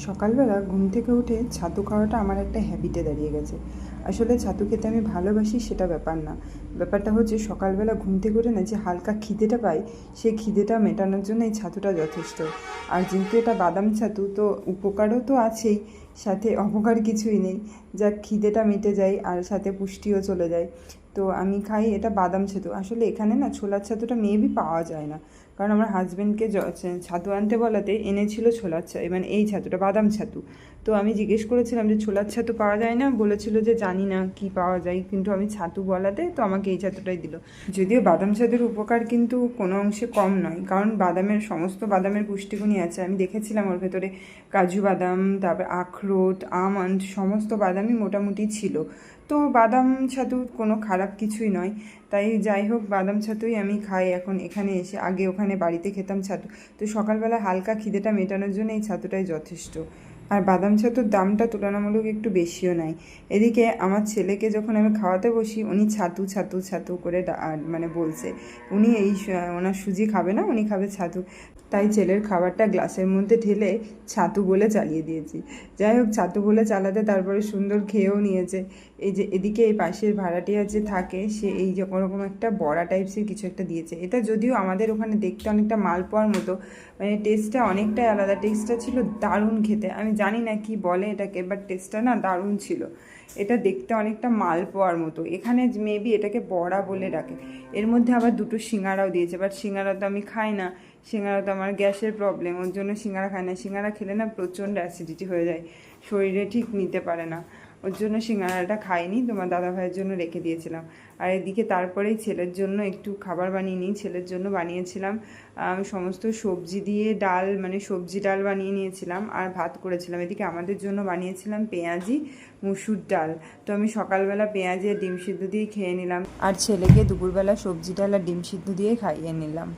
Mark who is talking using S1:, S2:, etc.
S1: সকালবেলা ঘুম থেকে উঠে ছাতু খাওয়াটা আমার একটা হ্যাবিটে দাঁড়িয়ে গেছে। আসলে ছাতু খেতে আমি ভালোবাসি সেটা ব্যাপার না। ব্যাপারটা হচ্ছে সকালবেলা ঘুম থেকে উঠে না যে হালকা খিদেটা পাই, সেই খিদেটা মেটানোর জন্য এই ছাতুটা যথেষ্ট। আর যেহেতু এটা বাদাম ছাতু, তো উপকারও তো আছেই, সাথে অপকার কিছুই নেই। যা খিদেটা মিটে যায় আর সাথে পুষ্টিও চলে যায়। তো আমি খাই এটা বাদাম ছাতু। আসলে এখানে না ছোলার ছাতুটা মেবি পাওয়া যায় না, কারণ আমার হাজব্যান্ডকে ছাতু আনতে বলাতে এনেছিল ছোলার মানে এই ছাতুটা বাদাম ছাতু। তো আমি জিজ্ঞেস করেছিলাম যে ছোলার ছাতু পাওয়া যায় না, বলেছিল যে জানি না কি পাওয়া যায়, কিন্তু আমি ছাতু বলাতে তো আমাকে এই ছাতুটাই দিল। যদিও বাদাম ছাতুর উপকার কিন্তু কোনো অংশে কম নয়, কারণ সমস্ত বাদামের পুষ্টিগুণই আছে। আমি দেখেছিলাম ওর ভেতরে কাজু বাদাম, তারপর আখরোট, আমন্ড, সমস্ত বাদামই মোটামুটি ছিল। তো বাদাম ছাতু কোনো খারাপ কিছুই নয়। তাই যাই হোক, বাদাম ছাতুই আমি খাই এখন এখানে এসে। আগে ওখানে বাড়িতে খেতাম ছাতু। তো সকালবেলা হালকা খিদেটা মেটানোর জন্য এই ছাতুটাই যথেষ্ট। আর বাদাম ছাতুর দামটা তুলনামূলক একটু বেশিও নেয়। এদিকে আমার ছেলেকে যখন আমি খাওয়াতে বসি, উনি ছাতু ছাতু ছাতু করে মানে বলছে। উনি ওনার সুজি খাবে না, উনি খাবে ছাতু। তাই ছেলের খাবারটা গ্লাসের মধ্যে ঢেলে ছাতু বলে চালিয়ে দিয়েছি। যাই হোক, ছাতু বলে চালাতে তারপরে সুন্দর খেয়েও নিয়েছে। এই যে এদিকে এই পাশের ভাড়াটিয়া যে থাকে, সে এই যে কোনোরকম একটা বড়া টাইপসের কিছু একটা দিয়েছে। এটা যদিও আমাদের ওখানে দেখতে অনেকটা মালপোয়ার মতো, মানে টেস্টটা অনেকটাই আলাদা। টেস্টটা ছিল দারুণ খেতে। আমি জানি না কি বলে এটাকে, বাট টেস্টটা না দারুণ ছিল। এটা দেখতে অনেকটা মালপোয়ার মতো। এখানে মেবি এটাকে বড়া বলে ডাকে। এর মধ্যে আবার দুটো সিঙ্গারাও দিয়েছে, বাট সিঙ্গারা তো আমি খাই না। সিঙ্গারা তো আমার গ্যাসের প্রবলেম, ওর জন্য সিঙ্গারা খাই না। সিঙ্গারা খেলে না প্রচণ্ড অ্যাসিডিটি হয়ে যায়, শরীরে ঠিক নিতে পারে না। ওর জন্য সিঙ্গারাটা খাইনি, তোমার দাদাভাইয়ের জন্য রেখে দিয়েছিলাম। আর এদিকে তারপরেই ছেলের জন্য একটু খাবার বানিয়ে নিই। ছেলের জন্য বানিয়েছিলাম আমি সমস্ত সবজি দিয়ে ডাল, মানে সবজি ডাল বানিয়ে নিয়েছিলাম, আর ভাত করেছিলাম। এদিকে আমাদের জন্য বানিয়েছিলাম পেঁয়াজি মুসুর ডাল। তো আমি সকালবেলা পেঁয়াজি আর ডিম সিদ্ধ দিয়ে খেয়ে নিলাম, আর ছেলেকে দুপুরবেলা সবজি ডাল আর ডিম সিদ্ধ দিয়ে খাইয়ে নিলাম।